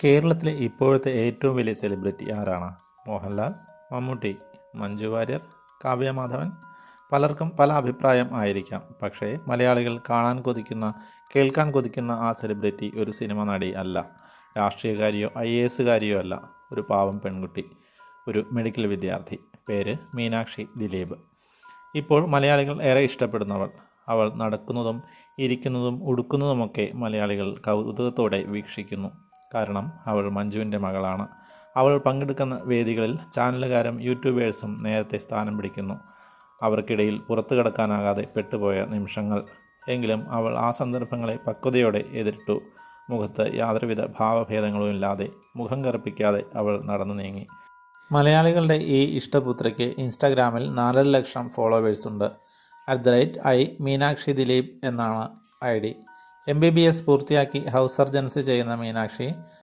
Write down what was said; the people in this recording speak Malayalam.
കേരളത്തിലെ ഇപ്പോഴത്തെ ഏറ്റവും വലിയ സെലിബ്രിറ്റി ആരാണ്? മോഹൻലാൽ, മമ്മൂട്ടി, മഞ്ജു വാര്യർ, കാവ്യ മാധവൻ? പലർക്കും പല അഭിപ്രായം ആയിരിക്കാം. പക്ഷേ മലയാളികൾ കാണാൻ കൊതിക്കുന്ന, കേൾക്കാൻ കൊതിക്കുന്ന ആ സെലിബ്രിറ്റി ഒരു സിനിമ നടി അല്ല, രാഷ്ട്രീയക്കാരിയോ IAS അല്ല. ഒരു പാവം പെൺകുട്ടി, ഒരു മെഡിക്കൽ വിദ്യാർത്ഥി. പേര് മീനാക്ഷി ദിലീപ്. ഇപ്പോൾ മലയാളികൾ ഏറെ ഇഷ്ടപ്പെടുന്നവൾ. അവൾ നടക്കുന്നതും ഇരിക്കുന്നതും ഉടുക്കുന്നതുമൊക്കെ മലയാളികൾ കൗതുകത്തോടെ വീക്ഷിക്കുന്നു. കാരണം അവൾ മഞ്ജുവിൻ്റെ മകളാണ്. അവൾ പങ്കെടുക്കുന്ന വേദികളിൽ ചാനലുകാരും യൂട്യൂബേഴ്സും നേരത്തെ സ്ഥാനം പിടിക്കുന്നു. അവർക്കിടയിൽ പുറത്തു കടക്കാനാകാതെ പെട്ടുപോയ നിമിഷങ്ങൾ. എങ്കിലും അവൾ ആ സന്ദർഭങ്ങളെ പക്വതയോടെ എതിരിട്ടു. മുഖത്ത് യാതൊരുവിധ ഭാവഭേദങ്ങളുമില്ലാതെ, മുഖം കറുപ്പിക്കാതെ അവൾ നടന്നു നീങ്ങി. മലയാളികളുടെ ഈ ഇഷ്ടപുത്രിക്ക് ഇൻസ്റ്റാഗ്രാമിൽ 4.5 ലക്ഷം ഫോളോവേഴ്സുണ്ട്. @മീനാക്ഷി ദിലീപ് എന്നാണ് ID. MBBS പൂർത്തിയാക്കി ഹൗസ് സർജൻസി ചെയ്യുന്ന മീനാക്ഷി